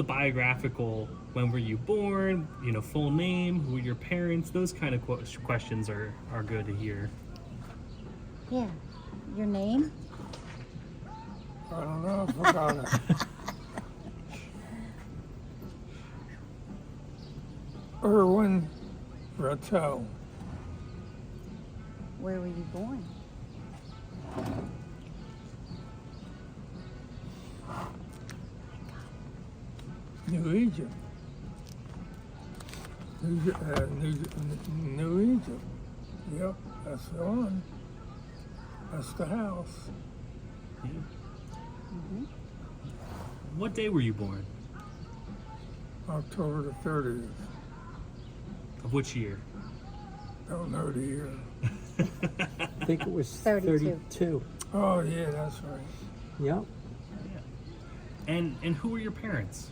The biographical, when were you born, full name, who were your parents, those kind of questions are good to hear. Yeah. Your name? I don't know, I forgot it. Erwin Rottau. Where were you born? New Egypt. New Egypt. Yep, that's the one. That's the house. Yeah. Mm-hmm. What day were you born? October the 30th. Of which year? Don't know the year. I think it was 32. 32. Oh, yeah, that's right. Yep. Yeah. And who were your parents?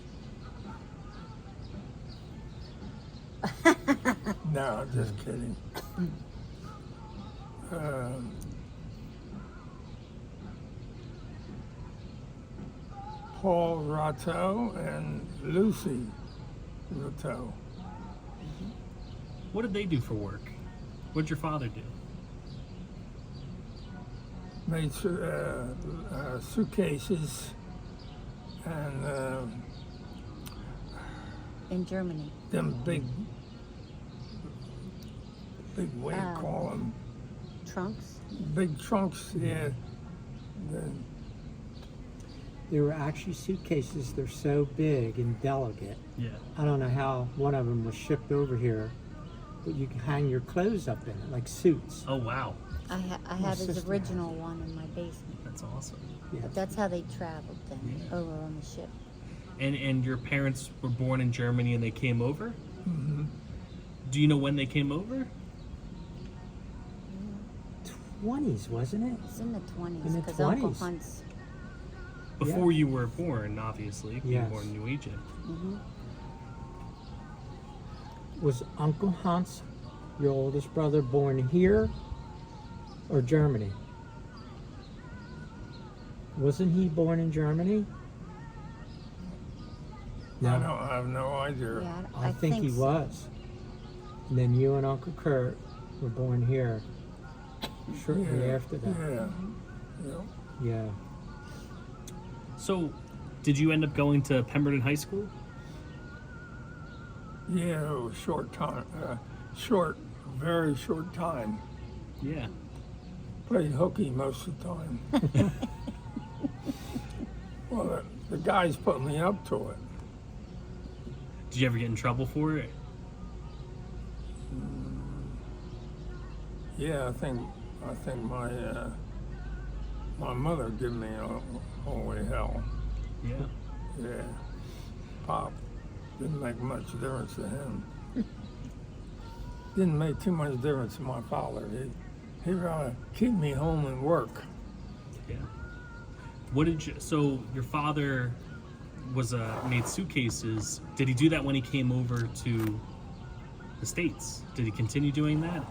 No, just kidding. Paul Rottau and Lucy Rottau. What did they do for work? What did your father do? Made suitcases and In Germany. them big, what do you call them? Trunks? Big trunks, yeah. The- They were actually suitcases. They're so big and delicate. Yeah. I don't know how one of them was shipped over here, but you can hang your clothes up in it, like suits. Oh, wow. I My have his sister original one in my basement. That's awesome. Yeah. But that's how they traveled then, Yeah. over on the ship. And your parents were born in Germany and they came over? mhm. Do you know when they came over? 20s, wasn't it? It's in the 20s, In the because Uncle 20s. Hunt's... Before you were born, obviously. You Yes. were born in New Egypt. Mm-hmm. Was Uncle Hans, your oldest brother, born here or Germany? Wasn't he born in Germany? I have no idea. Yeah, I think he so. was. And then you and Uncle Kurt were born here shortly Yeah, after that. Yeah. Yeah. Yeah. So, did you end up going to Pemberton High School? Yeah, it was short time. Very short time. Yeah. Played hooky most of the time. Well, the guys put me up to it. Did you ever get in trouble for it? Yeah, I think my mother gave me holy hell. Yeah. Yeah, Pop didn't make much difference to him. Didn't make too much difference to my father. He rather keep me home and work. Yeah. What did you? So your father was made suitcases. Did he do that when he came over to the States? Did he continue doing that?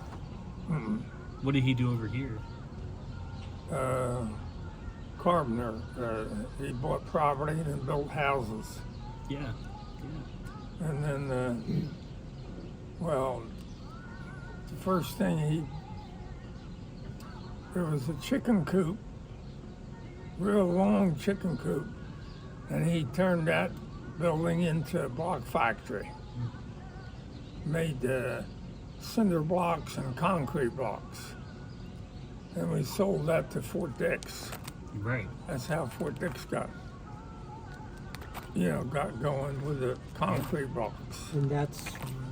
Mm-mm. What did he do over here? Carpenter. He bought property and built houses. Yeah. Yeah. And then, well, the first thing there was a chicken coop, real long chicken coop, and he turned that building into a block factory. Made cinder blocks and concrete blocks. And we sold that to Fort Dix. Right. That's how Fort Dix got going with the concrete blocks. And that's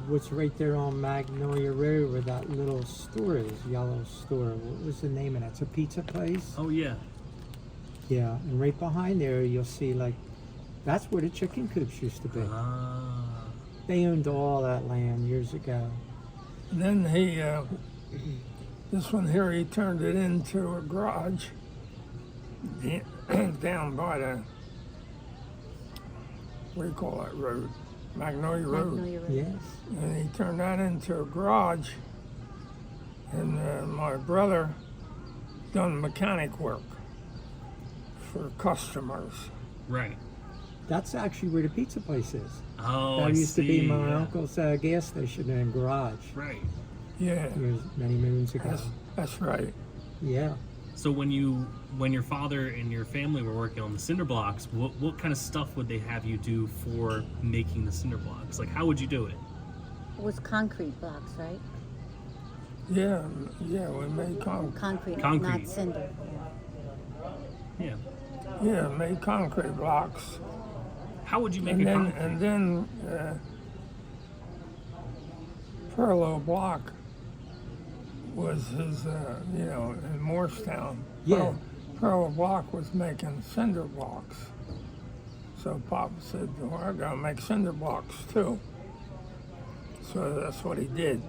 what's right there on Magnolia Road where that little store is, yellow store. What was the name of that? It's a pizza place? Oh yeah. Yeah, and right behind there you'll see that's where the chicken coops used to be. Ah. They owned all that land years ago. And then this one here, he turned it into a garage down by the, what do you call that road? Magnolia Road. Magnolia Road. Yes. And he turned that into a garage. And my brother done mechanic work for customers. Right. That's actually where the pizza place is. Oh, That I used to see, be my yeah. uncle's gas station and garage Right. Yeah, years, many moons ago. that's right. Yeah. So when your father and your family were working on the cinder blocks, what kind of stuff would they have you do for making the cinder blocks? Like, how would you do it? It was concrete blocks, right? Yeah, we made Concrete, Concrete. not cinder. Yeah. made concrete blocks. How would you make And a then, concrete? and then Perlow Block was his, in Moorestown. Yeah. Perlow Block was making cinder blocks. So Pop said, well, I gotta make cinder blocks too. So that's what he did.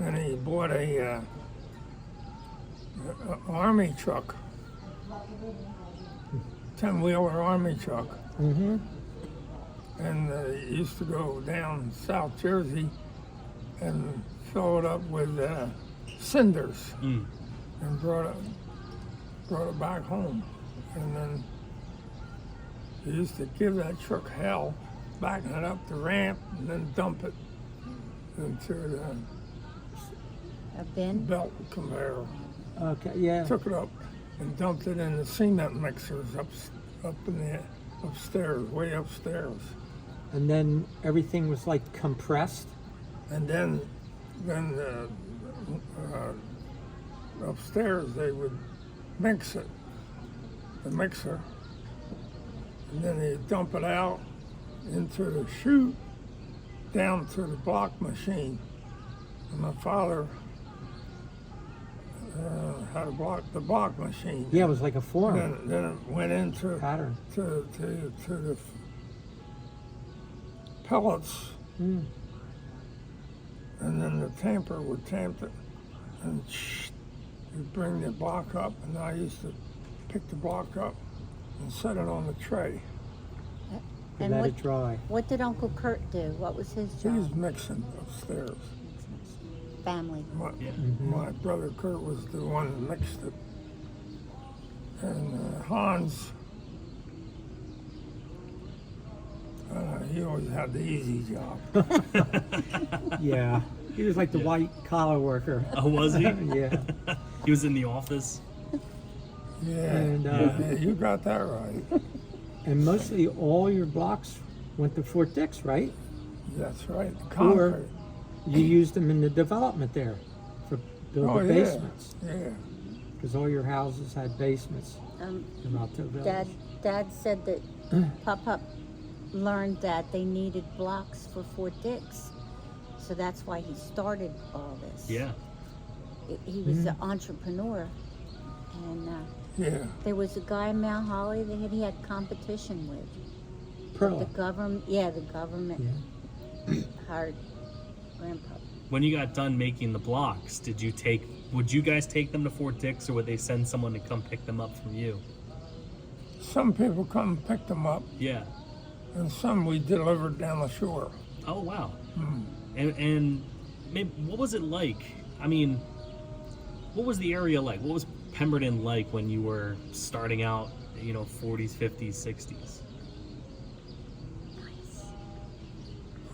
And he bought a army truck, 10-wheeler army truck. Mm-hmm. And he used to go down South Jersey and fill it up with cinders Mm. and brought it back home. And then he used to give that truck hell, backing it up the ramp and then dump it into the A bin? belt conveyor. Okay, yeah. Took it up and dumped it in the cement mixers up in the upstairs, way upstairs. And then everything was like compressed. And then upstairs they would mix it, the mixer, and then they'd dump it out into the chute down to the block machine. And my father had the block machine. Yeah, it was like a form Then it went into pattern. to the pellets. Mm. And then the tamper would tamp it, and you'd bring the block up, and I used to pick the block up and set it on the tray. And let it dry. What did Uncle Kurt do? What was his He was job? mixing upstairs. Family. My brother Kurt was the one that mixed it. And Hans, he always had the easy job. Yeah. He was like the white collar worker. Oh, was he? Yeah. He was in the office. Yeah, And, yeah, you got that right. And mostly all your blocks went to Fort Dix, right? That's right. The Or concrete. you used them in the development there for building Oh, yeah. basements. Yeah. Because all your houses had basements in Rottau Village. Dad said that Pop learned that they needed blocks for Fort Dix. So that's why he started all this. Yeah. He was an entrepreneur. And Yeah. there was a guy in Mount Holly that he had competition with. Pearl. The government, the government hired Grandpa. When you got done making the blocks, would you guys take them to Fort Dix, or would they send someone to come pick them up from you? Some people come pick them up, Yeah. and some we delivered down the shore. Oh, wow. And maybe, what was it like? I mean, what was the area like? What was Pemberton like when you were starting out, 40s, 50s, 60s?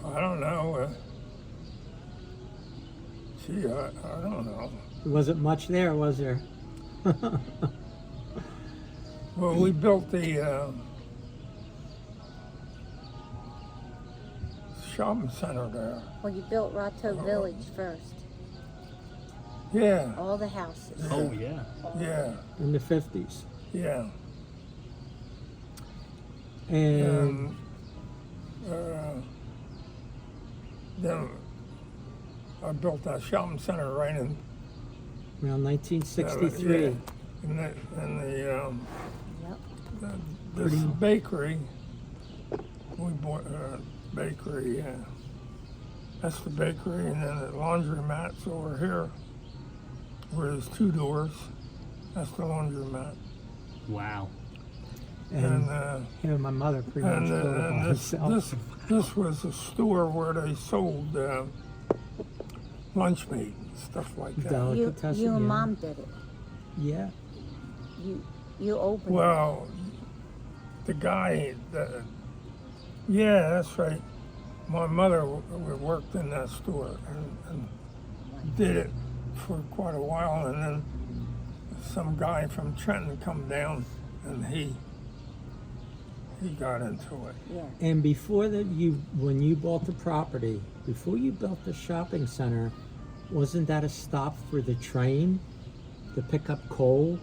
I don't know. I don't know. There wasn't much there, was there? Well, we built the shopping center there. Well, you built Rottau Village first. Yeah, All the houses. Oh, yeah. yeah, In the 50s. yeah. And Then I built that shopping center right in around 1963. yeah, in the Yep. this bakery. We bought a bakery. Yeah, that's the bakery, and then the laundromat's over here, where there's two doors. That's the laundromat. Wow. And And him and my mother pretty much built it by and themselves. this was a store where they sold lunch meat and stuff like that. Delicatessen, You and yeah. Mom did it. Yeah. You opened it. Well, the guy, Yeah, that's right. My mother worked in that store and did it for quite a while, and then some guy from Trenton come down, and he got into it. Yeah. And before when you bought the property, before you built the shopping center, wasn't that a stop for the train to pick up coal?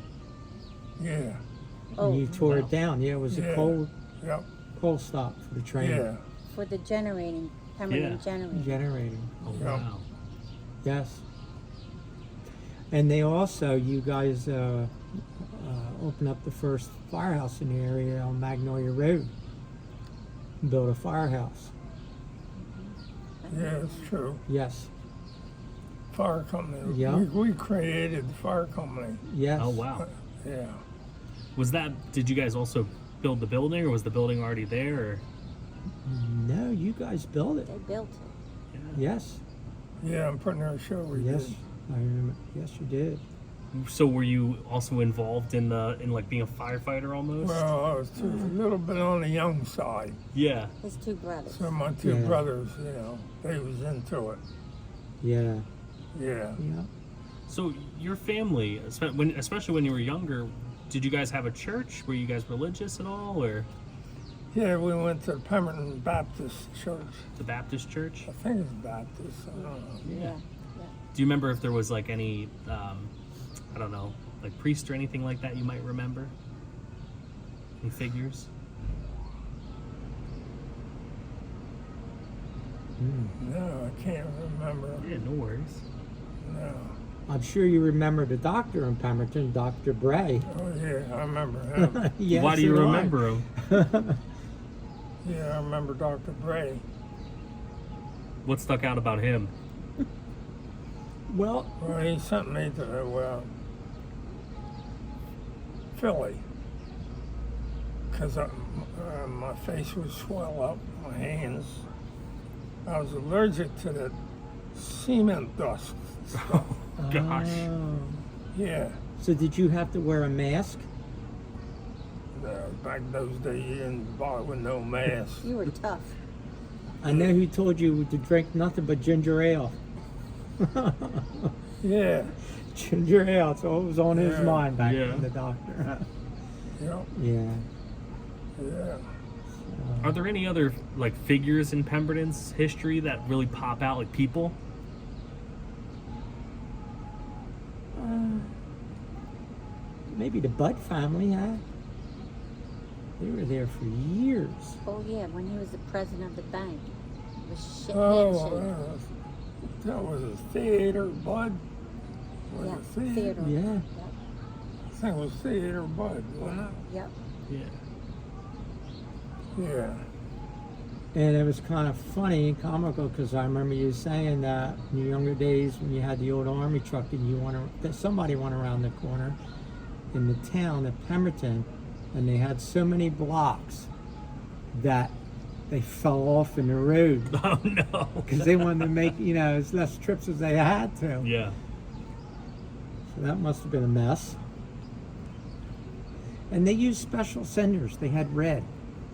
Yeah. Oh, And you tore wow. it down. Yeah, it was a Yeah. coal Yep. stop for the train. Yeah. for the generating, Pemberton Yeah. generating. Generating. Oh Yeah. wow. Yes. And they also, you guys opened up the first firehouse in the area on Magnolia Road. Built a firehouse. Yeah, it's true. Yes. Fire company. Yeah. We created the fire company. Yes. Oh wow. Yeah. Did you guys also build the building, or was the building already there? Or? No, you guys built it. They built it. Yeah. Yes. Yeah, I'm putting her a show. We Yes. did. I remember. Yes, you did. So were you also involved in like being a firefighter almost? Well, I was a little bit on the young side. Yeah. His two brothers. So my two Yeah. brothers, they was into it. Yeah. Yeah. Yeah. So your family, especially when you were younger, did you guys have a church? Were you guys religious at all, or Yeah, we went to Pemberton Baptist Church. the Baptist church? I think it's Baptist. I don't know. Yeah. Do you remember if there was like any, I don't know, like priest or anything like that you might remember? Any figures? No, I can't remember. Yeah, no worries. No. I'm sure you remember the doctor in Pemberton, Dr. Bray. Oh, yeah, I remember him. Yes, Why do you and I. remember him? Yeah, I remember Dr. Bray. What stuck out about him? Well, Well, he sent me to Philly because my face would swell up, my hands. I was allergic to the cement dust. Gosh. oh. Yeah, So did you have to wear a mask? back those days you didn't buy with no mask. You were tough. I know who told you to drink nothing but ginger ale. Yeah, Ginger ale, so it was on his Yeah. mind back Yeah. then, the doctor. yeah, Yeah. yeah. Are there any other like figures in Pemberton's history that really pop out, like people? Maybe the Budd family, huh? They were there for years. Oh yeah, when he was the president of the bank. It was shit Oh, that was a theater, Bud. Was Yeah, it theater? theater. Yeah. Yep. I think it was Theater Bud, wasn't it? Yep. Yeah. Yeah. And it was kind of funny and comical because I remember you saying that in your younger days when you had the old army truck and that somebody went around the corner in the town of Pemberton and they had so many blocks that they fell off in the road Oh no. because they wanted to make, as less trips as they had to. Yeah. So that must have been a mess. And they used special cinders. They had red.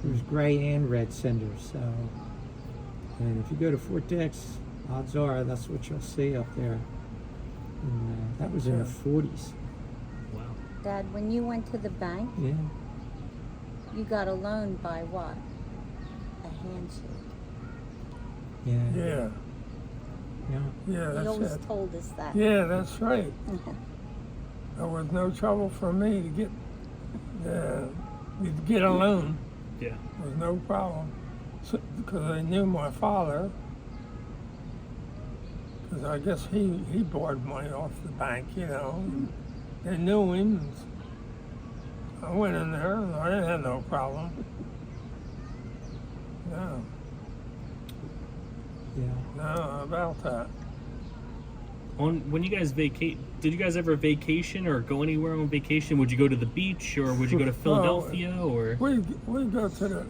There was gray and red cinders. So, and if you go to Fort Dix, odds are that's what you'll see up there. And, that was in the 40s. Wow. Dad, when you went to the bank, Yeah. you got a loan by what? A handshake. Yeah. Yeah. Yeah. Yeah, He that's always it. told us that. Yeah, that's right. There was no trouble for me to get a loan. Yeah. There was no problem. Because I knew my father. Because I guess he borrowed money off the bank, They knew him. I went in there and I didn't have no problem. No, Yeah. no, about that. When you guys vacate, did you guys ever vacation or go anywhere on vacation? Would you go to the beach or would you go to Philadelphia or? We go to the.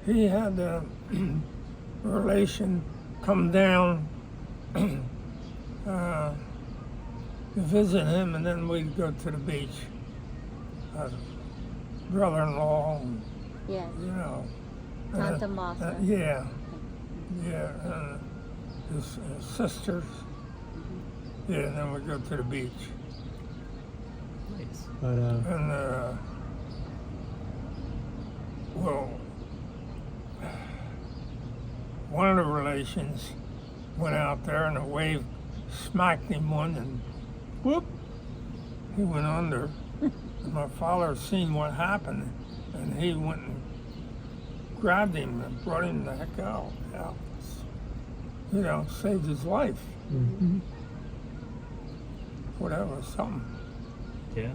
He had a relation come down to visit him, and then we'd go to the beach. Brother-in-law, and, Yeah. Santa Martha. Yeah, his sisters. Yeah, and then we go to the beach. Nice. But And, well, one of the relations went out there and a wave smacked him one and whoop, he went under. And my father seen what happened and he went and grabbed him and brought him the heck out. Yeah. You know, saved his life. mhm. Whatever, something. Yeah.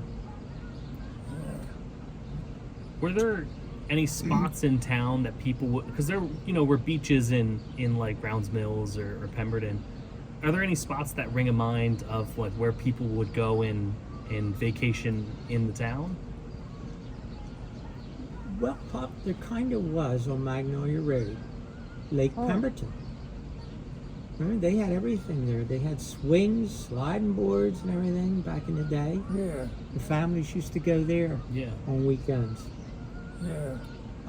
Were there any spots in town that people would, because there, were beaches in like Browns Mills or Pemberton. Are there any spots that ring a mind of like where people would go in vacation in the town? Well, Pop, there kind of was on Magnolia Road, Lake Oh. Pemberton. Remember, they had everything there. They had swings, sliding boards, and everything back in the day. Yeah, The families used to go there Yeah. on weekends. yeah.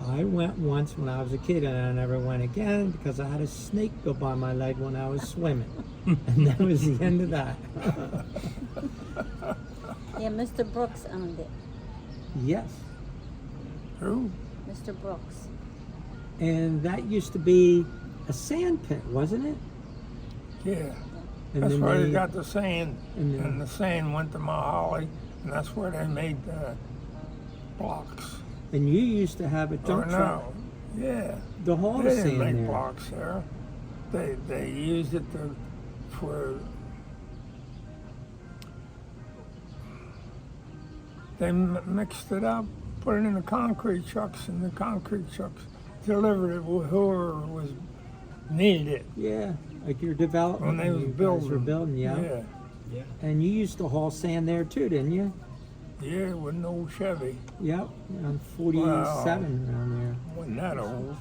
I went once when I was a kid, and I never went again because I had a snake go by my leg when I was swimming, and that was the end of that. Yeah, Mr. Brooks owned it. Yes, Who? Mr. Brooks. and that used to be a sand pit, wasn't it? Yeah. And That's then where they- they got the sand, and then- and the sand went to Mahali, and that's where they made the blocks. And you used to have a Or dump truck no, yeah. to haul They the didn't sand make there. blocks there. They used it for. They mixed it up, put it in the concrete trucks, and the concrete trucks delivered it with whoever was needed it Yeah, like your development when they was you guys building. were building, yeah. Yeah, Yeah. And you used to haul sand there too, didn't you? yeah, with no Chevy. Yep, on 47 around there. Wasn't that old?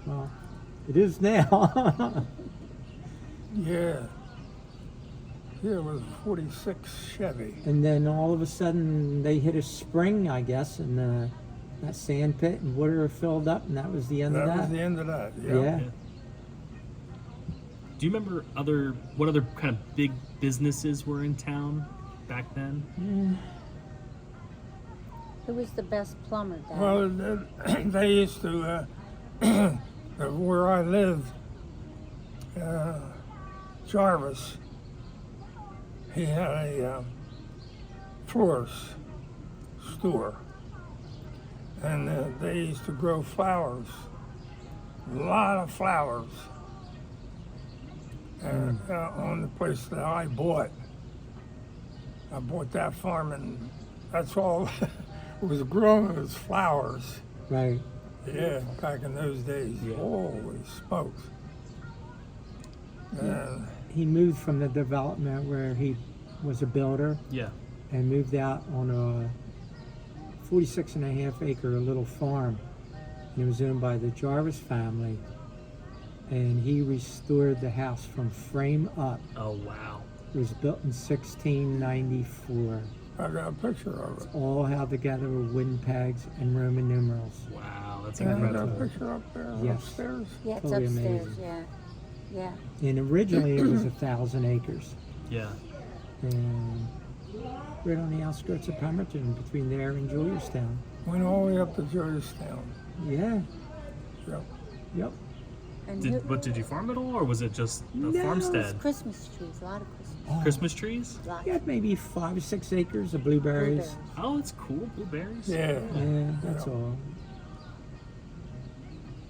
Well, it is now. Yeah. Yeah, it was a 46 Chevy. And then all of a sudden they hit a spring, I guess, and that sand pit and water filled up, and that was the end That of was that. the end of that. Yeah. Yeah. Do you remember what other kind of big businesses were in town back then? Who was the best plumber, Dad? Well, they used to, where I lived, Jarvis, he had a florist store. And they used to grow flowers, a lot of flowers, on the place that I bought. I bought that farm, and that's all it was growing was flowers. Right. Yeah, back in those days. Yeah. Holy smokes. And He moved from the development where he was a builder Yeah. and moved out on a 46 and a half acre little farm. It was owned by the Jarvis family, and he restored the house from frame up. Oh wow. It was built in 1694. I got a picture of it. All held together with wooden pegs and Roman numerals. Wow, that's Yeah, I got a incredible. picture up there Yes. upstairs. Yeah, it's totally upstairs. amazing. Yeah, yeah. And originally it was 1,000 acres. Yeah. And right on the outskirts of Pemberton, between there and Juliustown. Went all the way up to Georgetown. Yeah, Yep. yep. And who, But did you farm it all, or was it just a No, it's farmstead? Christmas trees, a lot of Christmas Oh, Christmas trees? lots. we had maybe 5 or 6 acres of blueberries. Blueberries. Oh, it's cool. Blueberries. Yeah. Yeah, that's Yeah. all.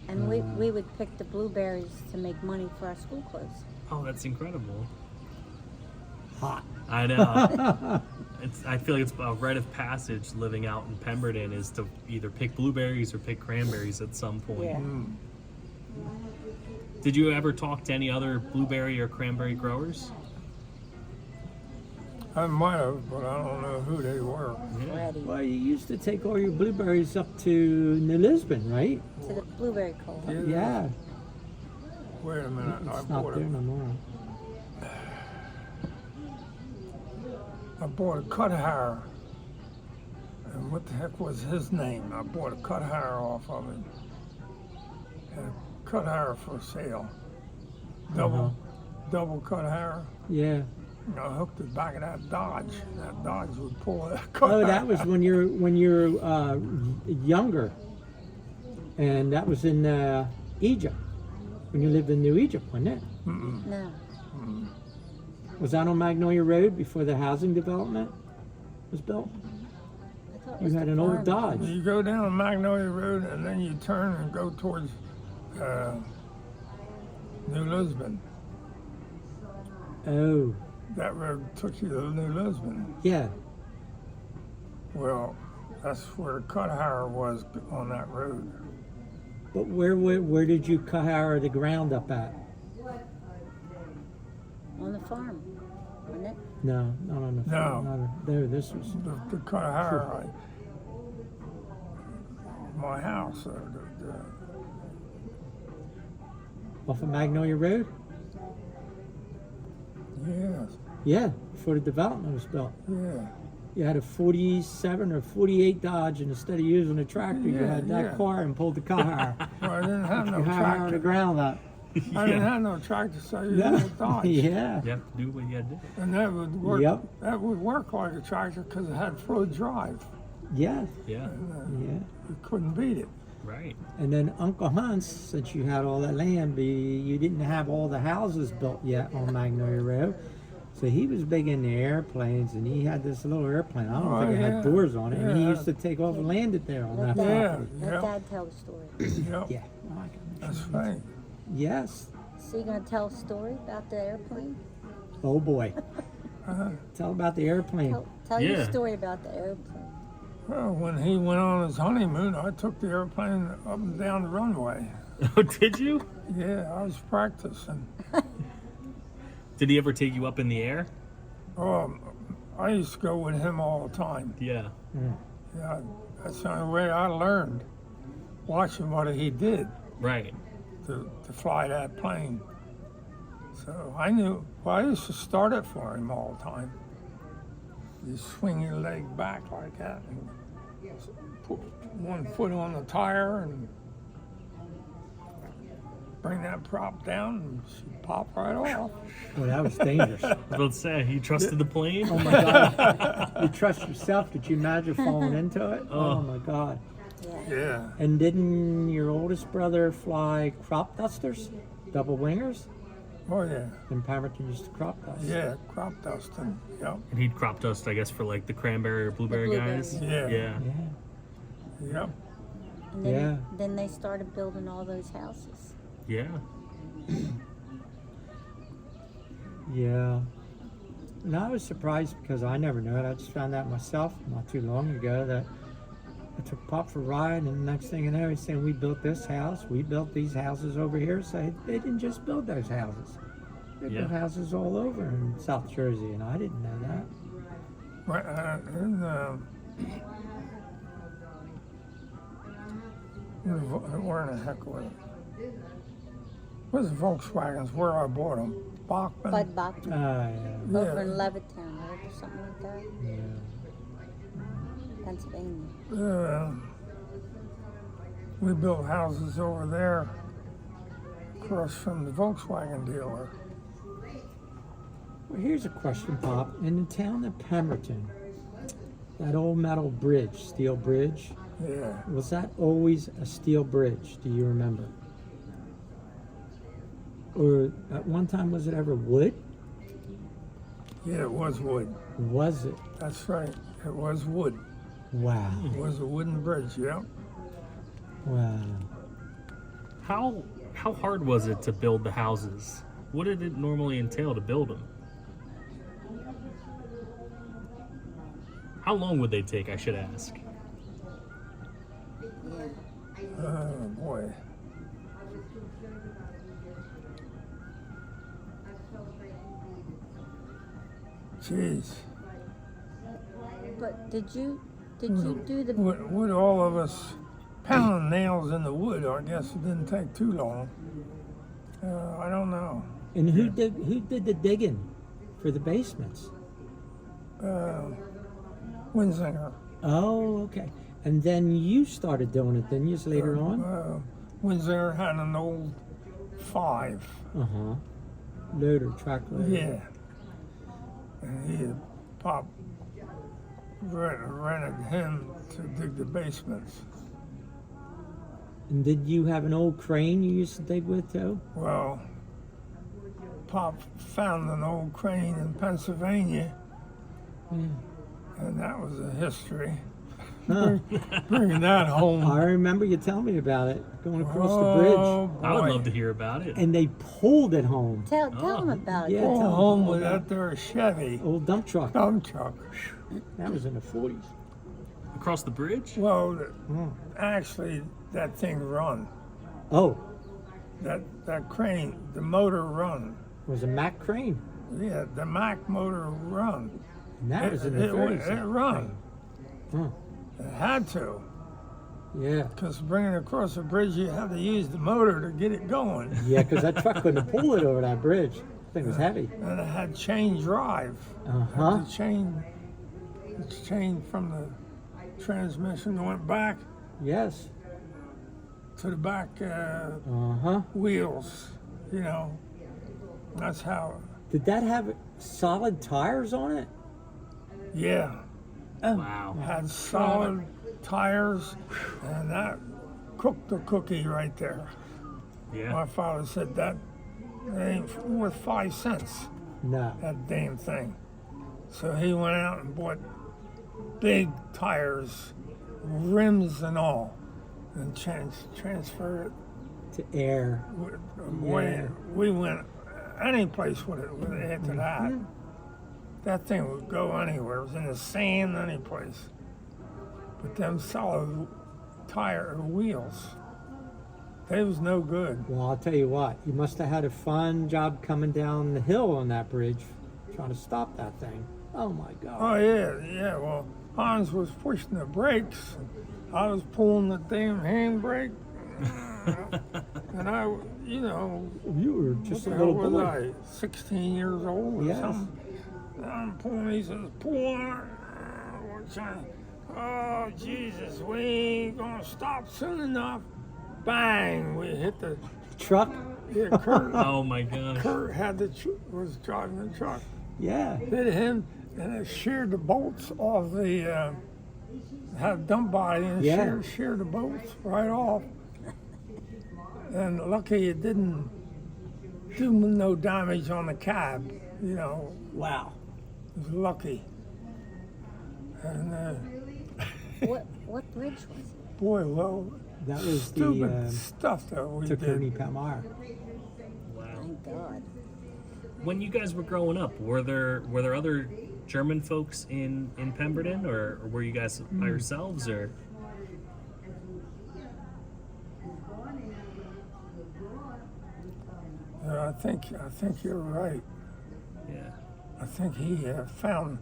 And we would pick the blueberries to make money for our school clothes. Oh, that's incredible. Hot. I know. I feel like it's a rite of passage living out in Pemberton is to either pick blueberries or pick cranberries at some point. Yeah. Did you ever talk to any other blueberry or cranberry growers? I might have, but I don't know who they were. Yeah. Ready Well, you used to take all your blueberries up to New Lisbon, right? to the blueberry co-op. Yeah. Wait a minute. I It's not bought there it. no more. I bought a cut hair. And what the heck was his name? I bought a cut hair off of him. had a cut harrow for sale. Double cut harrow. Yeah. I hooked the back of that Dodge. That Dodge would pull that cut Oh, that harrow. was when you're younger, and that was in Egypt, when you lived in New Egypt, wasn't it? No. Was that on Magnolia Road before the housing development was built? I thought it You was had the an old farm. Dodge. You go down Magnolia Road and then you turn and go towards New Lisbon. Oh, That road took you to New Lisbon. yeah. Well, that's where cut harrow was on that road. But where did you cut harrow the ground up at? On the farm, wasn't it? No, not on the farm. No. Not there. This was. The cut harrow, my house. Off of Magnolia Road? Yes, Yeah, before the development was built. yeah. You had a 47 or 48 Dodge, and instead of using a tractor, you Yeah, had that yeah. car and pulled the car harrow. Well, I didn't have no You harrow the tractor. ground up. I didn't have no tractor, so I used Yeah. a Dodge. Yeah. You have to do what you got to do. And that would work. Yep. That would work like a tractor because it had full drive. Yeah. Yeah, Yeah. You couldn't beat it. right. And then Uncle Hans, since you had all that land, you didn't have all the houses built yet on Magnolia Road. So he was big in the airplanes, and he had this little airplane. I don't Oh, think it yeah. had doors on it. And he Yeah. used to take off and land it there on that Yeah. property. Let Yep. Dad tell the story. Yep. Yeah. Oh, I can- That's right. Yes. So you gonna tell a story about the airplane? Oh boy. Uh, Tell about the airplane. Tell your Yeah. story about the airplane. well, when he went on his honeymoon, I took the airplane up and down the runway. Oh, did you? Yeah, I was practicing. Did he ever take you up in the air? I used to go with him all the time. Yeah. Yeah, that's the only way I learned, watching what he did Right. to fly that plane. So I knew, well, I used to start it for him all the time. You swing your leg back like that and put one foot on the tire and bring that prop down and she'd pop right off. Oh, that was dangerous. I was about to say, he trusted the plane? Oh my God. You trust yourself? Did you imagine falling into it? Oh my God. Yeah. Yeah. And didn't your oldest brother fly crop dusters? Double wingers? Oh, yeah. And Pemberton used to crop dust. Yeah, crop dusting. Yep. And he'd crop dust, I guess, for like the cranberry or blueberry blueberry. guys. Yeah. Yeah. Yeah. Yep. And then, Yeah. then they started building all those houses. Yeah. Yeah. And I was surprised because I never knew it. I just found out myself not too long ago that I took Pop for a ride, and the next thing you know, he's saying, we built this house, we built these houses over here. So they didn't just build those houses. They built Yeah. houses all over in South Jersey, and I didn't know that. Right, where in the heck was it? Where's the Volkswagens? Where I bought them? Bachman? Bud Bachman, Yeah. over in Levittown, right, or something like that, Yeah. Pennsylvania. We built houses over there across from the Volkswagen dealer. Well, here's a question, Pop. In the town of Pemberton, that old metal bridge, steel bridge, Yeah. was that always a steel bridge? Do you remember? Or at one time, was it ever wood? Yeah, it was wood. Was it? That's right. It was wood. Wow. It was a wooden bridge, yeah. Wow. How hard was it to build the houses? What did it normally entail to build them? How long would they take, I should ask? Yeah. Oh, boy. Jeez. But did you do the Would all of us pounding nails in the wood? I guess it didn't take too long. I don't know. And who did the digging for the basements? Winsinger. Oh, okay. And then you started doing it, didn't you, later on? Windsor had an old 5. Uh-huh. Loader, track loader. Yeah. And Pop rented him to dig the basements. And did you have an old crane you used to dig with too? Well, Pop found an old crane in Pennsylvania, and that was a history. Huh. Bringing that home. I remember you telling me about it, going across the Oh, bridge. I would boy. love to hear about it. And they pulled it home. Tell them about Yeah. it. Go tell me home all with about that there Chevy Old dump truck. dump truck. That was in the 40s. Across the bridge? Well, Oh. actually, that thing run. Oh, That crane, the motor run. it was a Mack crane. Yeah, the Mack motor run. And that was in the 30s. It run. Huh. It had to, Yeah. because bringing it across the bridge, you had to use the motor to get it going. Yeah, because that truck couldn't pull it over that bridge. That thing was heavy. And it had chain drive. Uh-huh. The chain from the transmission went back Yes. to the back Uh-huh. wheels, you know. That's how, Did that have solid tires on it? yeah. Wow. Had solid tires, and that cooked the cookie right there. Yeah. My father said that ain't worth 5 cents, No. that damn thing. So he went out and bought big tires, rims and all, and transfer it. To air. Boy, Yeah. we went any place with it after that. That thing would go anywhere. It was in the sand, any place. But them solid tire wheels, they was no good. Well, I'll tell you what. You must have had a fun job coming down the hill on that bridge, trying to stop that thing. Oh my God. Oh yeah. Well, Hans was pushing the brakes, and I was pulling the damn handbrake, and I, you know, You were just a what the hell little was boy. I? 16 years old or Yes. something. And I'm pulling. He says, "Pull on it." We're trying. Oh Jesus, we ain't gonna stop soon enough. Bang! We hit the. Truck? Yeah, Kurt. Oh my gosh. Kurt had was driving the truck. Yeah. Hit him, and it sheared the bolts off the. Had a dump body and Yeah. sheared the bolts right off. And lucky it didn't do no damage on the cab. You know, Wow. it was lucky. And What bridge was it? boy, well, That was stupid the stuff that we to did. Kearney Palmyra. Wow. Thank God. When you guys were growing up, were there other German folks in Pemberton, or were you guys by yourselves, or? I think you're right. Yeah. I think he found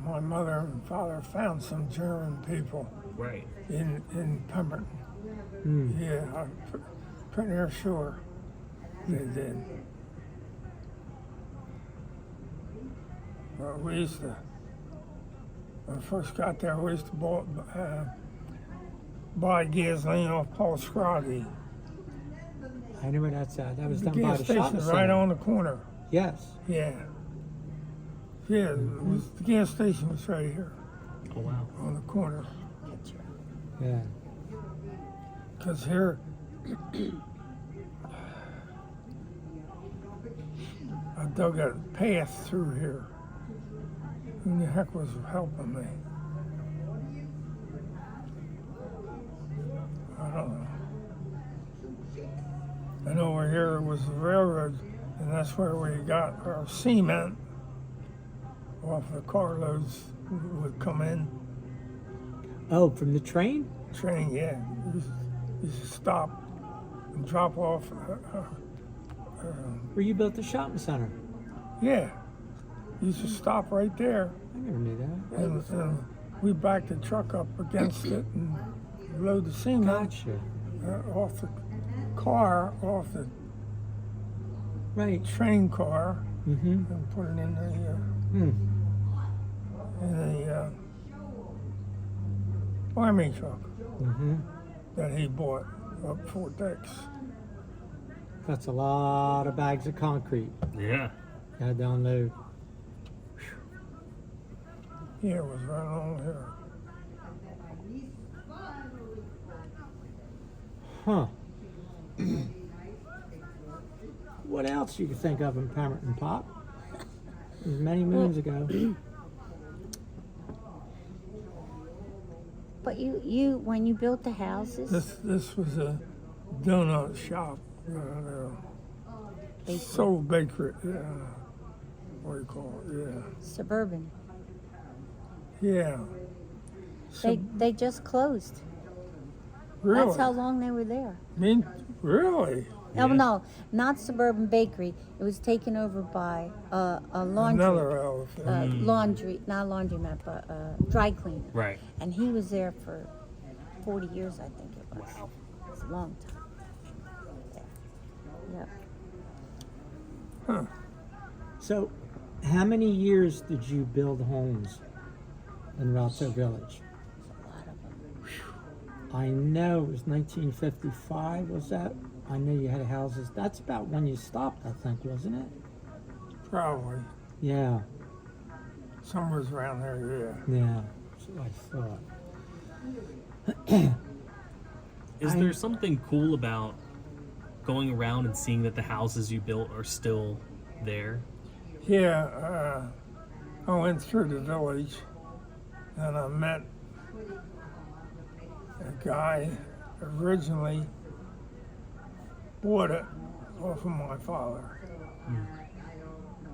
my mother and father found some German people Right. in Pemberton. Hmm. Yeah, I'm pretty near sure they did. Well, we used to, when I first got there, we used to buy gasoline off Paul Scroggy. I know where that's at. That was The done by gas the station shopping right center. on the corner. Yes. Yeah. Yeah, it was, the gas station was right here Oh wow. on the corner. Yeah. Because here, I dug a path through here. Who the heck was helping me? I don't know. And over here was the railroad, and that's where we got our cement off the carloads would come in. Oh, from the train? Train, yeah. Used to stop and drop off. Where you built the shopping center? Yeah. Used to stop right there, I never knew that. and we backed the truck up against it and load the cement Gotcha. off the car, off the Right. train car, Mm-hmm. and put it in Hmm. the army truck Mm-hmm. that he bought. up 4 decks. That's a lot of bags of concrete. Yeah. You had to unload. Yeah, it was right along here. Huh. What else you can think of in Pemberton, Pop? It was many moons ago. But you when you built the houses, This was a donut shop. Bakery. Sold bakery. Yeah. What do you call it? suburban, Yeah. Yeah. they just closed. Really? That's how long they were there. Really? Oh Yeah. no, not Suburban Bakery. It was taken over by a laundry. Another elephant. Laundry, not laundromat, but dry cleaner. Right. And he was there for 40 years, I think it was. Wow. It's a long time. Yeah. Yep. Huh. So, how many years did you build homes in Rottau Village? A lot of them. I know it was 1955, was that? I know you had houses. That's about when you stopped, I think, wasn't it? Probably. Yeah, Somewhere's around there, yeah. That's what I thought. Is there something cool about going around and seeing that the houses you built are still there? yeah. I went through the village and I met a guy originally bought it off of my father.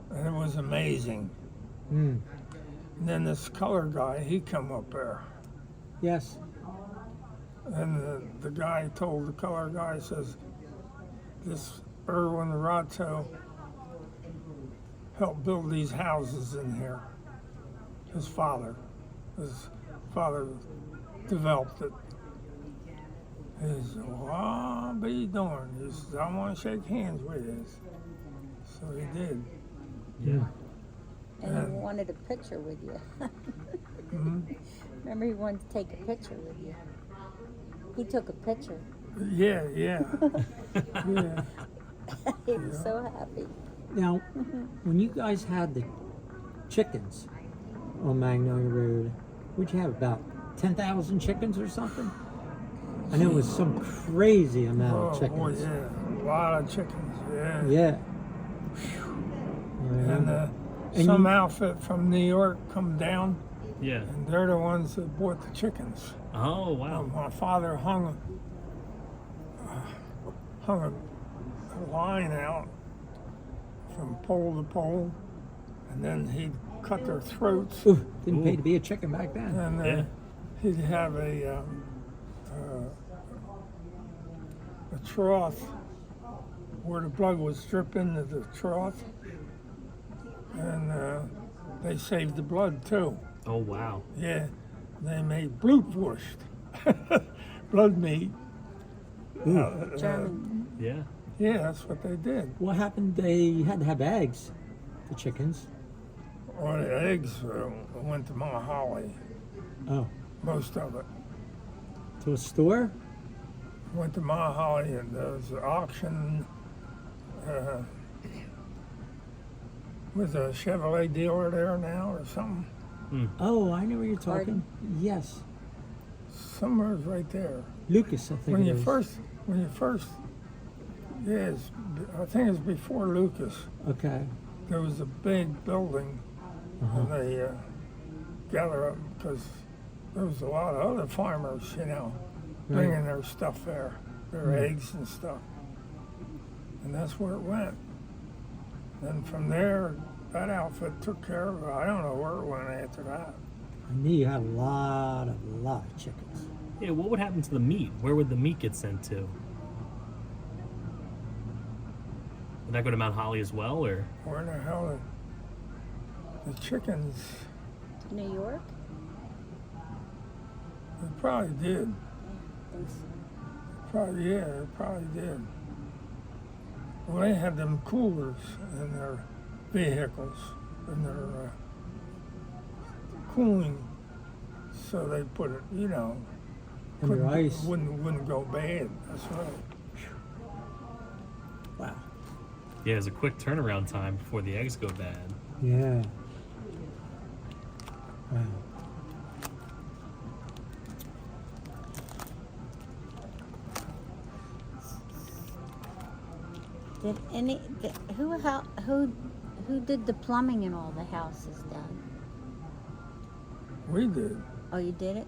And it was amazing. Mm. And then this color guy, he come up there. Yes. And the guy told the color guy, says, this Erwin Rottau helped build these houses in here. His father developed it. He said, well, I'll be darned. He says, I want to shake hands with you. So he did. Yeah. And he wanted a picture with you. Remember, he wanted to take a picture with you. He took a picture. Yeah, yeah. Yeah. He was so happy. Now, when you guys had the chickens on Magnolia Road, would you have about 10,000 chickens or something? I know it was some crazy amount of Oh, chickens. boy, yeah. A lot of chickens, yeah. Yeah. And And some you- outfit from New York come down, Yeah. and they're the ones that bought the chickens. Oh, wow. My father hung a line out from pole to pole, and then he'd cut their throats, Ooh, didn't pay to be a chicken back then. and Yeah. he'd have a trough where the blood was dripping into the trough, and they saved the blood too. Oh, wow. Yeah, they made blutwurst, blood meat. German. Yeah. Yeah, that's what they did. What happened? They had to have eggs, the chickens. Well, the eggs went to Mount Holly, Oh, most of it. to a store? Went to Mount Holly, and there was an auction with a Chevrolet dealer there now or something. Oh, I know where you're talking. Pardon? Yes, Somewhere's right there. Lucas, I think When it you is. first, yes, I think it's before Lucas. Okay. There was a big building, and they gathered up because there was a lot of other farmers, bringing their stuff there, their eggs and stuff. And that's where it went. And from there, that outfit took care of it. I don't know where it went after that. I knew you had a lot of chickens. Yeah, what would happen to the meat? Where would the meat get sent to? Would that go to Mount Holly as well, or? Where the hell the chickens, New York? they probably did. Thanks. Probably, yeah, they probably did. Well, they had them coolers in their vehicles, in their cooling, so they put it, Under ice. Wouldn't go bad. That's right. Wow. Yeah, it's a quick turnaround time before the eggs go bad. Yeah. Wow. Did who did the plumbing in all the houses, Dad? We did. Oh, you did it?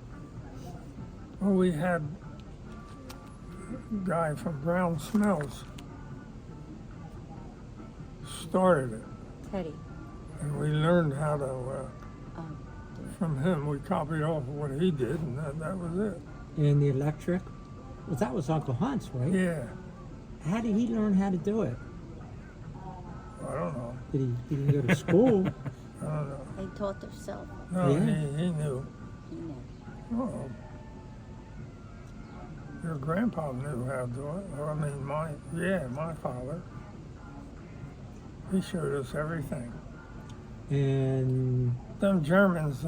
Well, we had a guy from Brown Smells started it, Teddy. and we learned how to. Oh, From him, we copied off what he did, and that was it. And the electric? Well, that was Uncle Hunt's, right? Yeah. How did he learn how to do it? I don't know. He didn't go to school? I don't know. they taught themselves. No, Yeah. he knew. You know. Oh. Your grandpa knew how to do it. Or, I mean, my father. He showed us everything. And Them Germans,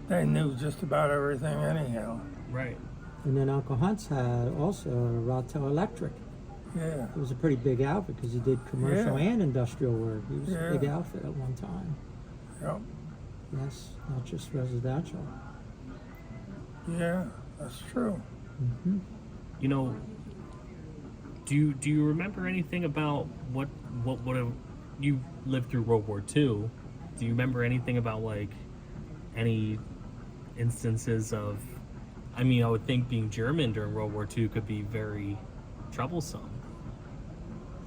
they knew just about everything anyhow. Right. then Uncle Hunt's had also Rottau Electric. Yeah. It was a pretty big outfit because he did commercial Yeah. and industrial work. He was a big Yeah. outfit at one time. Yep. Yes, not just residential. Yeah, that's true. Hmm. You know, do you remember anything about what you lived through World War II? Do you remember anything about like any instances of? I mean, I would think being German during World War II could be very troublesome.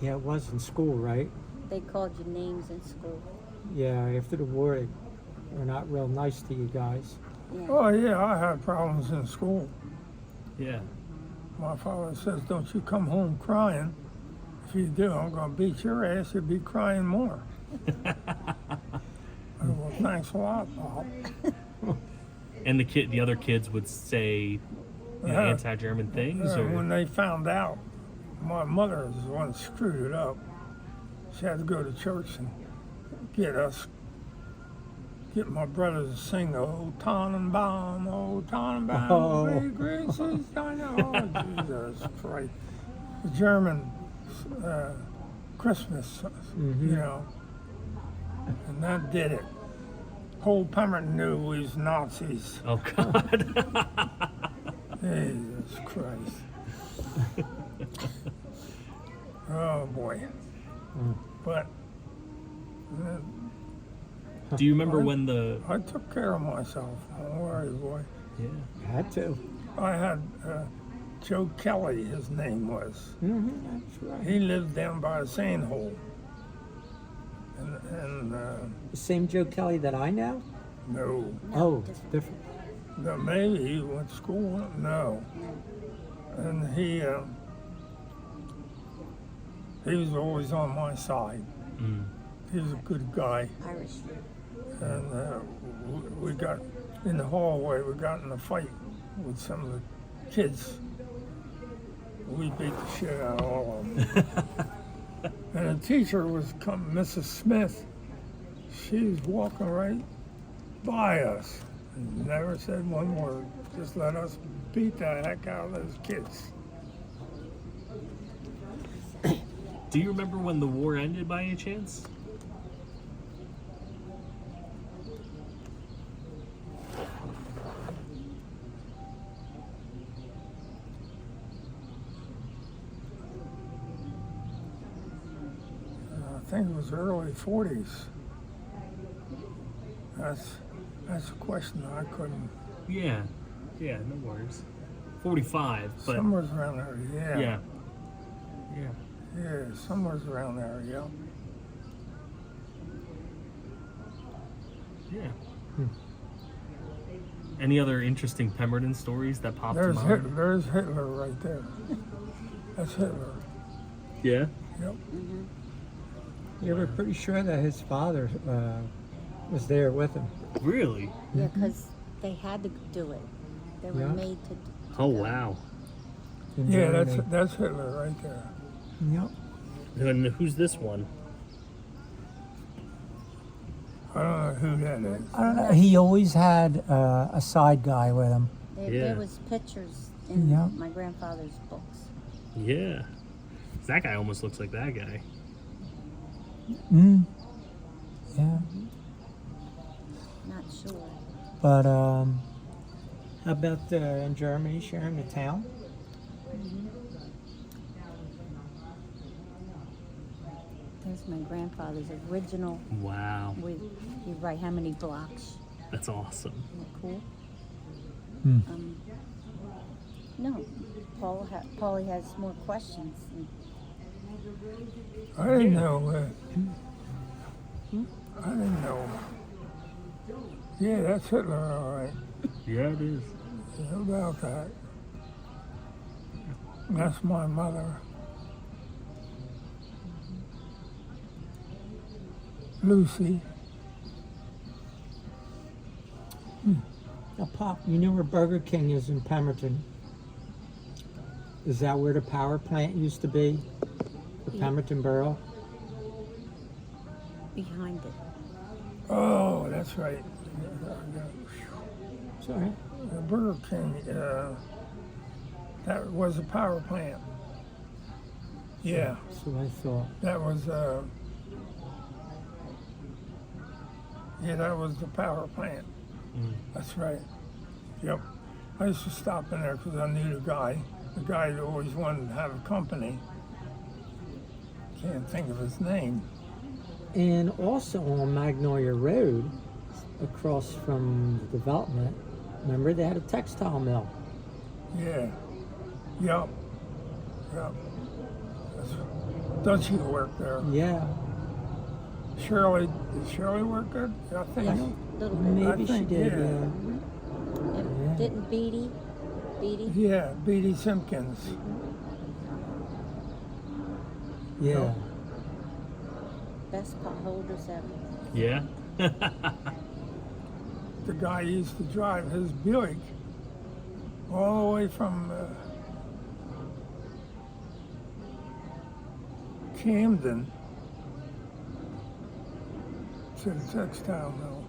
Yeah, it was in school, right? They called you names in school. Yeah, after the war, they were not real nice to you guys. Yeah. Oh, yeah, I had problems in school. Yeah. My father says, don't you come home crying. If you do, I'm going to beat your ass. You'll be crying more. I said, well, thanks a lot, Bob. And the other kids would say, you know, Yeah. anti-German things, or When they found out, my mother was the one that screwed it up. She had to go to church and get my brothers to sing "Old Tannenbaum, Old Tannenbaum, Oh. Very gracious, I know." Oh, Jesus Christ. The German Christmas, you know, and that did it. Whole Pemberton knew we was Nazis. oh God. Jesus Christ. Oh boy. But Do you remember when the? I took care of myself. Don't worry, boy. Yeah. Had to. I had Joe Kelly, his name was. That's right. He lived down by a sand hole. And The same Joe Kelly that I know? no, Oh, different. no, maybe he went to school. No. And he was always on my side. Mm. He was a good guy. Irish. And we got in the hallway. We got in a fight with some of the kids. We beat the shit out of all of them. And the teacher was coming, Mrs. Smith. She was walking right by us and never said one word. Just let us beat the heck out of those kids. Do you remember when the war ended by any chance? I think it was early 40s. That's a question I couldn't. Yeah. Yeah. No worries. 45, but Somewhere's around there, yeah. yeah. Yeah. Yeah, somewhere's around there, yeah. Yeah. Any other interesting Pemberton stories that popped to mind? There's Hitler right there. That's Hitler. Yeah. Yep. You were pretty sure that his father was there with him. Really? Yeah, because they had to do it. They were Yeah. made to. Oh wow. in Yeah, Germany. that's Hitler right there. Yep. And who's this one? I don't know who that is. I don't know. He always had a side guy with him. They Yeah. There was pictures in Yeah. my grandfather's books. Yeah. That guy almost looks like that guy. Yeah. Not sure. But how about in Germany, sharing the town? There's my grandfather's original. Wow. With you write how many blocks. That's awesome. Isn't that cool? Hmm. No, Paulie has more questions. I didn't know. I didn't know. Yeah, that's Hitler, all right. Yeah, it is. How about that? That's my mother. Lucy. Now, Pop, you know where Burger King is in Pemberton? Is that where the power plant used to be? The Yeah. Pemberton Borough? Behind it. Oh, that's right. Sorry. The Burger King, that was a power plant. Yeah, That's what I thought. that was, yeah, that was the power plant. That's right. Yep. I used to stop in there because I knew the guy that always wanted to have a company. Can't think of his name. And also on Magnolia Road, across from the development, remember they had a textile mill? Yeah. Yep. Yep. Don't you work there? Yeah. Shirley, did Shirley work there? I think. Yes, a little bit. Maybe I she think, did, yeah. yeah. Yeah. Didn't Beatty? Yeah, Beatty Simpkins. Yeah. Best potholders ever. Yeah. The guy used to drive his Buick all the way from Camden to the textile mill.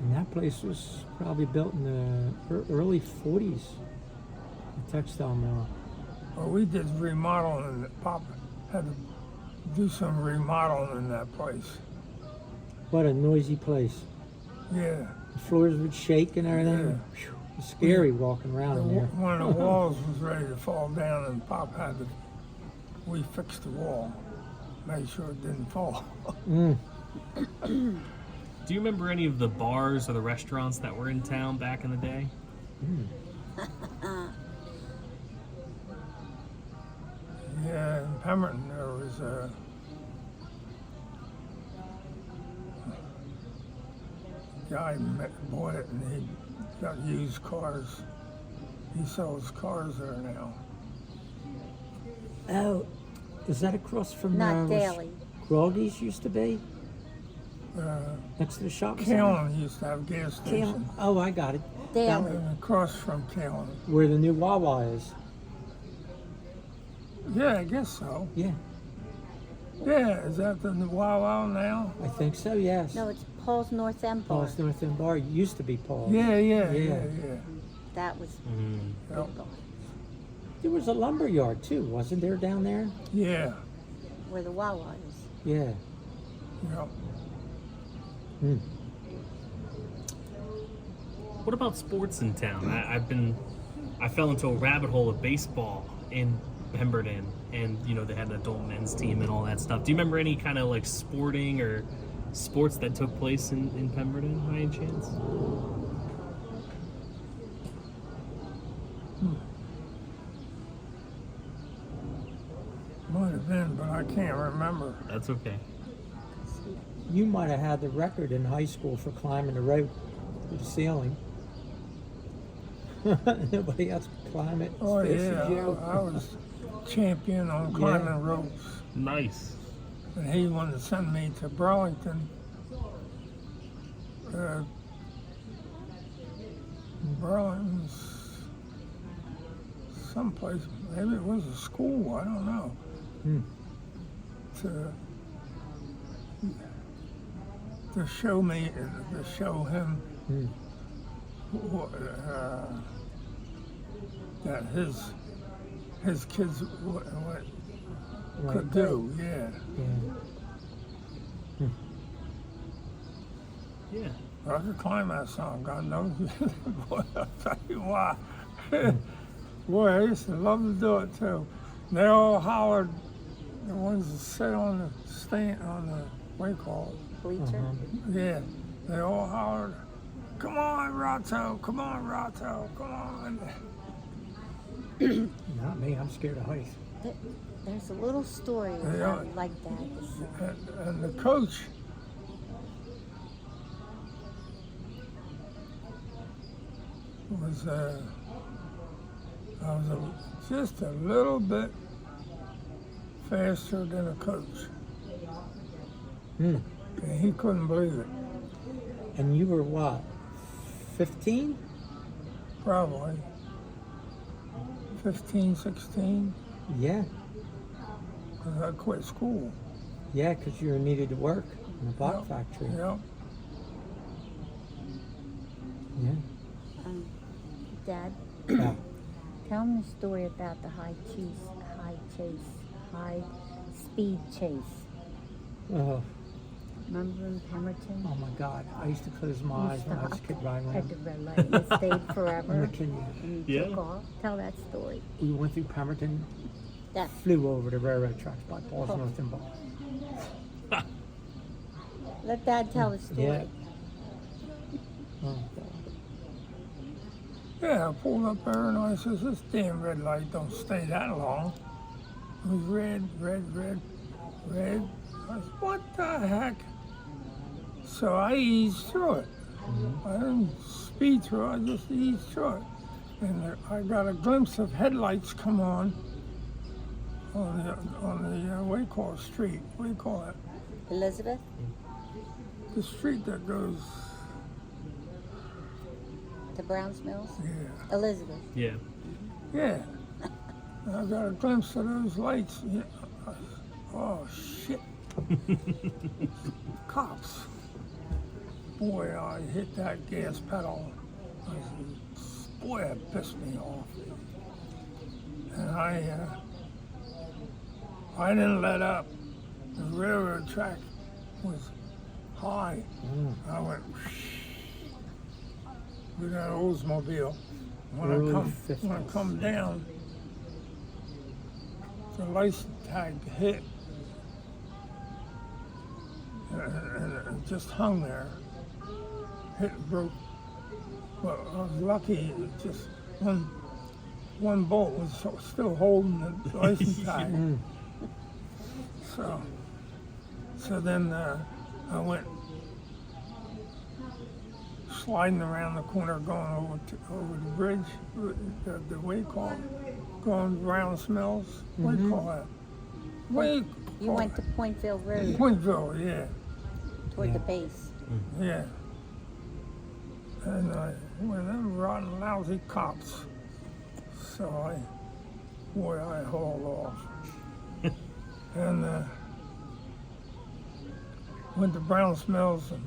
And that place was probably built in the early 40s, the textile mill. Well, we did remodeling. Pop had to do some remodeling in that place. What a noisy place. Yeah. The floors would shake and everything. Yeah. Phew, it was scary walking around in there. One of the walls was ready to fall down, and Pop had to. We fixed the wall, made sure it didn't fall. Mm. Do you remember any of the bars or the restaurants that were in town back in the day? Yeah, in Pemberton there was a guy bought it and he got used cars. He sells cars there now. Oh, is that across from Not where daily. Groggy's used to be? Uh, Next to the shopping center? Kalin used to have a gas station. Oh, I got it. Daily. And across from Kalin. Where the new Wawa is. Yeah, I guess so. Yeah, Yeah, is that the Wawa now? I think so, yes. No, it's Paul's North End Bar. Paul's North End Bar used to be Paul's. Yeah, Yeah. yeah. That was Yep. big bar. There was a lumber yard too, wasn't there, down there? Yeah, Where the Wawa is. Yeah. yep. Hmm. What about sports in town? I fell into a rabbit hole of baseball in Pemberton, and they had an adult men's team and all that stuff. Do you remember any kind of like sporting or sports that took place in Pemberton by any chance? Might have been, but I can't remember. That's okay. You might have had the record in high school for climbing the rope to the ceiling. Nobody else could climb it as Oh fast yeah, as you. I was champion on climbing ropes, Nice. and he wanted to send me to Burlington. Burlington's someplace, maybe it was a school, I don't know. To show me, to show him that his kids Right. could do. Yeah. Yeah. Yeah. I could climb that song, God knows. Boy, I'll tell you why. Boy, I used to love to do it too. They all hollered, the ones that sit on the stand, on the, what do you call Bleacher. it? Yeah, they all hollered, come on, Rottau, come on, Rottau, come on. Not me. I'm scared of heights. There's a little story Yeah. like that. And the coach, was just a little bit faster than a coach, Hmm. and he couldn't believe it. And you were what? 15? Probably 15, 16, Yeah. because I quit school. Yeah, because you were needed to work in the block Yep. factory. Yep. Yeah. Dad, Yeah. tell him the story about the high speed chase. Oh, Remember in Pemberton? oh my God. I used to close my eyes when I was a kid riding At the around. red light, and it stayed I'm forever, not kidding you. and you Yeah. took off. Tell that story. We went through Pemberton, That flew over the railroad tracks by Paul's Oh. North and Ball. Let Dad tell the story. Yeah. Oh, God. Yeah, I pulled up there and I says, this damn red light don't stay that long. It was red, red, red, red. I said, what the heck? So I eased through it. I didn't speed through it, I just eased through it. And I got a glimpse of headlights come on the what do you call it, street? What do you call it? Elizabeth? The street that goes, To Browns Mills? yeah. Elizabeth. Yeah. Yeah. And I got a glimpse of those lights. Yeah. Oh, shit. Cops. Boy, I hit that gas pedal. I said, boy, that pissed me off. And I didn't let up. The railroad track was high. I went with that Oldsmobile. When Early I 50s. come down, the license tag hit, and it just hung there. Hit and broke. Well, I was lucky. It just one bolt was still holding the license tag. So then I went sliding around the corner, going over the bridge, the what do you call it? Going around Smells. What do you call that? What do You call went it? to Pointville Road, Pointville, yeah, toward Yeah. the base. yeah. And one of them rotten, lousy cops. So I hauled off. And went to Brown Smells and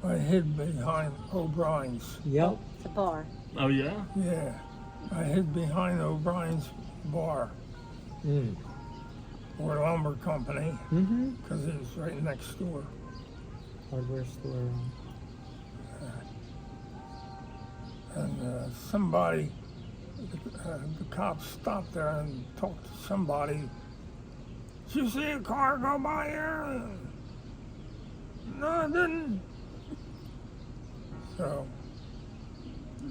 I hid behind O'Brien's. Yep. It's a bar. Oh yeah. Yeah, I hid behind O'Brien's bar Mm. or lumber company Mm-hmm. because it was right next door. Hardware store. And somebody, the cops stopped there and talked to somebody. Did you see a car go by here? No, I didn't. So,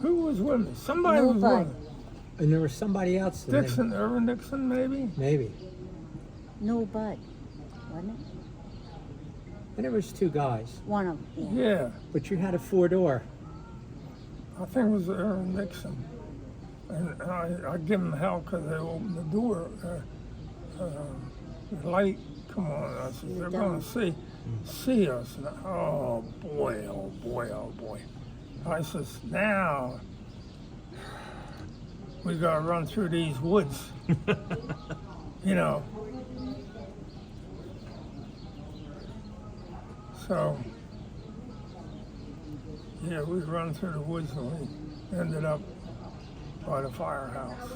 who was with me? Somebody was with Nobody. me. And there was somebody else there. Dixon, Erwin Dixon, maybe? Maybe. No Bud, wasn't it? And there was two guys. One of them. Yeah. Yeah, But you had a 4-door. I think it was Erwin Dixon. And I give him hell because they opened the door. The light come on. I said, they're going to see us. And oh boy, oh boy, oh boy. I says, now we got to run through these woods. You know. So Yeah, we run through the woods and we ended up by the firehouse.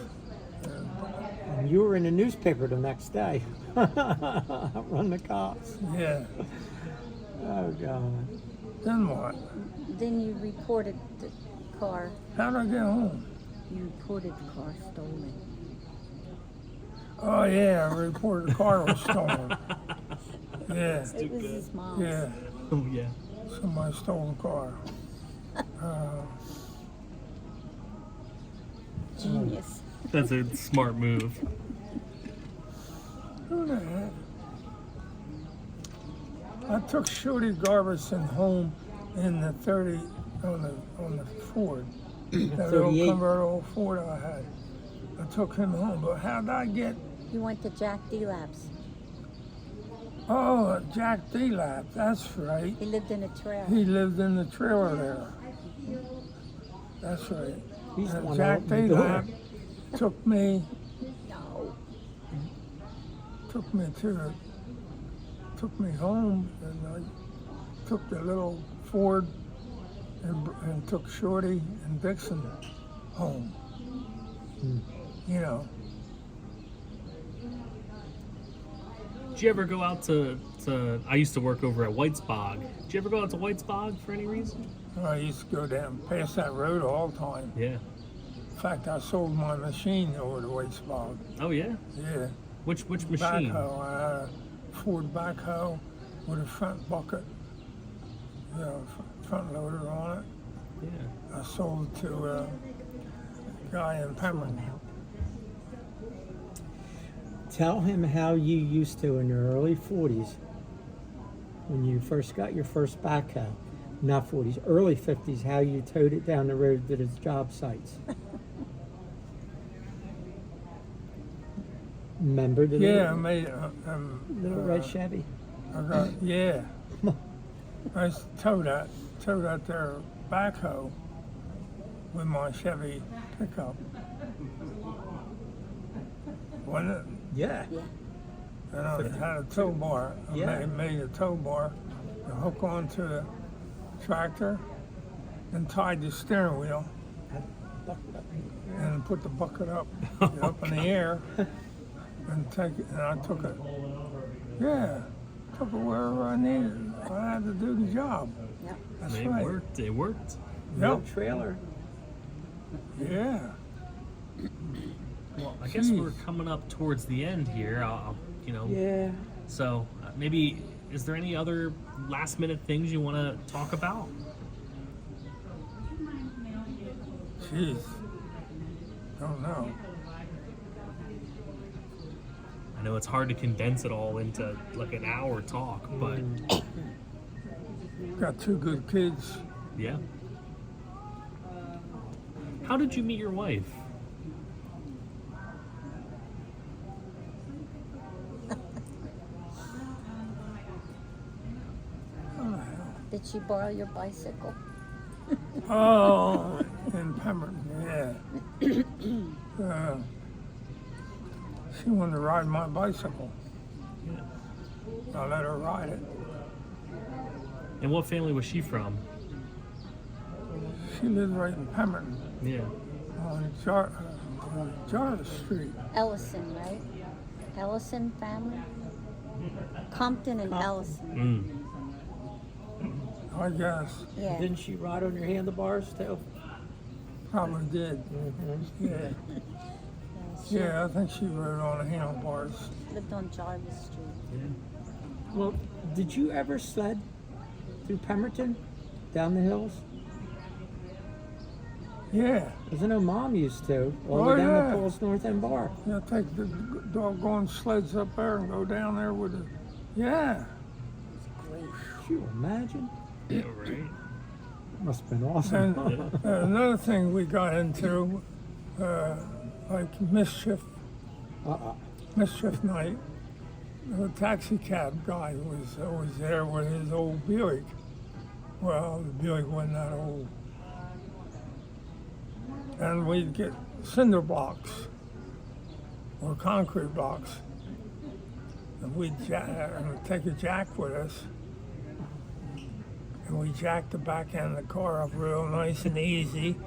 And you were in the newspaper the next day. Run the cops. Yeah. Oh God. Then what? Then you reported the car. How'd I get home? You reported the car stolen. Oh yeah, I reported the car was stolen. Yeah. It was his mom's. Yeah. Oh yeah. Somebody stole the car. Genius. That's a smart move. Who the heck? I took Shorty Garbison home in the 30 on the Ford. That little 38. convertible Ford I had. I took him home, but how'd I get? You went to Jack D-Lab's. Oh, Jack D-Lap, that's right. He lived in a trailer. He lived in the trailer there. That's right. He's the And one Jack that opened the door. D-Lap took me No. took me home, and I took the little Ford and took Shorty and Dixon home. You know. Did you ever go out to I used to work over at White's Bog. Did you ever go out to White's Bog for any reason? I used to go down past that road all the time. Yeah. In fact, I sold my machine over to Waste Bog. Oh yeah. Yeah. Which machine? Backhoe. I had a Ford backhoe with a front bucket, front loader on it. Yeah. I sold it to a guy in Pemberton. Tell him how you used to in your early 40s when you first got your first backhoe. Not 40s, early 50s, how you towed it down the road to the job sites. Remember the Yeah, I little, made little red Chevy? I got, yeah. I used to tow that there backhoe with my Chevy pickup. Wasn't it? Yeah. Yeah. And I had a tow bar. I Yeah. made a tow bar to hook onto the tractor and tied the steering wheel and put the bucket up in the air and take it. And I took it. Yeah, took it wherever I needed. I had to do the job. Yep. That's It right. worked. It worked. No Yep. trailer. Yeah. Well, I guess we're Jeez. coming up towards the end here. Yeah. So maybe is there any other last minute things you want to talk about? Jeez. Don't know. I know it's hard to condense it all into like an hour talk, but Got two good kids. yeah. How did you meet your wife? Did she borrow your bicycle? Oh, in Pemberton, yeah. She wanted to ride my bicycle. Yeah. I let her ride it. And what family was she from? She lived right in Pemberton Yeah. on Jarvis Street. Ellison, right? Ellison family? Compton and Ellison. Mm. I guess. Yeah. Didn't she ride on your handlebars too? Probably did. Yeah. She Yeah, I think she rode on the handlebars. lived on Jarvis Street. Yeah. Well, did you ever sled through Pemberton, down the hills? Yeah. Because I know Mom used to, all the Oh, way down yeah. to Paul's North End Bar. Yeah, take the doggone sleds up there and go down there with the. Yeah. Great. Can you imagine? Yeah, right. Must have been awesome. And another thing we got into, like mischief night, the taxi cab guy was always there with his old Buick. Well, the Buick wasn't that old. And we'd get cinder blocks or concrete blocks. And we'd take a jack with us. And we jacked the back end of the car up real nice and easy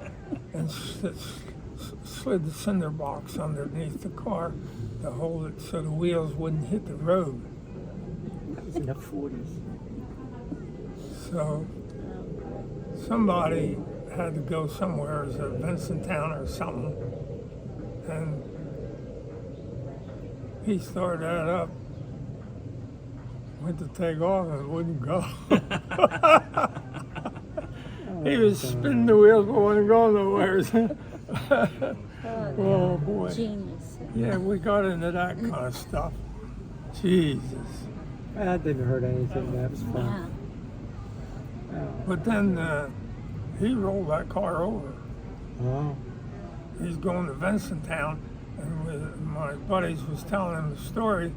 and slid the cinder box underneath the car to hold it so the wheels wouldn't hit the road. That was in the 40s. So somebody had to go somewhere, it was at Vincenttown or something, and he started that up, went to take off and it wouldn't go. He was spinning the wheels but wasn't going nowhere. Oh boy. Genius. Yeah, we got into that kind of stuff. Jesus. That didn't hurt anything. That was fun. Yeah. But then he rolled that car over. Oh. He's going to Vincenttown, and my buddies was telling him the story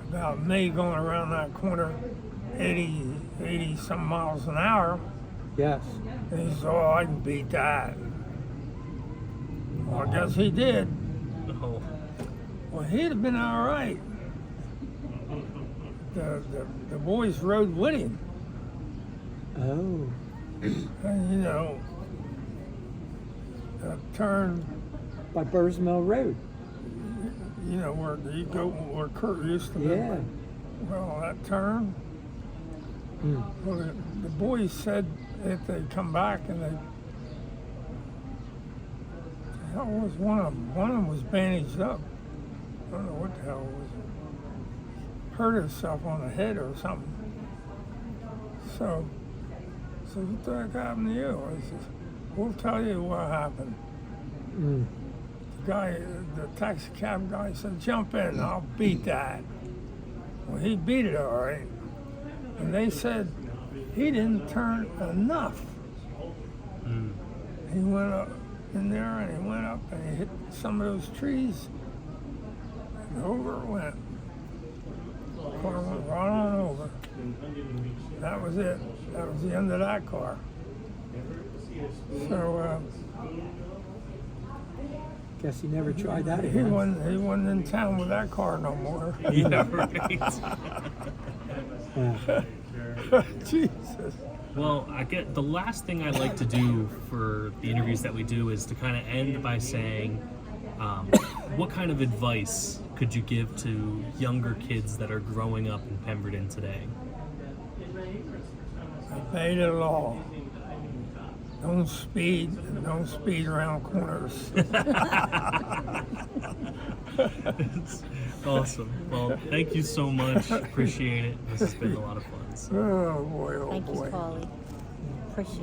about me going around that corner 80 some miles an hour. Yes. And he said, oh, I can beat that. Well, I guess he did. Oh. Well, he'd have been all right. The boys rode with him. Oh. And, you know, turn, By Burrs Mill Road. you know, where you go, where Kurt used to live. Yeah. Well, that turn, Mm. well, the boys said if they'd come back and the hell was one of them? One of them was bandaged up. I don't know what the hell it was. Hurt herself on the head or something. So what the heck happened to you? I said, we'll tell you what happened. Mm. The taxi cab guy said, jump in, I'll beat that. Well, he beat it all right. And they said he didn't turn enough. Mm. He went up in there and he went up and he hit some of those trees. And over it went. Car went right on over. That was it. That was the end of that car. So Guess he never tried that he again. wasn't in town with that car no more. Yeah, right. Yeah. Jesus. Well, I get the last thing I like to do for the interviews that we do is to kind of end by saying, what kind of advice could you give to younger kids that are growing up in Pemberton today? Obey the law. Don't speed and don't speed around corners. Awesome. Well, thank you so much. Appreciate it. This has been a lot of fun. So. Oh boy, oh Thank you, boy. Paulie. Appreciate it.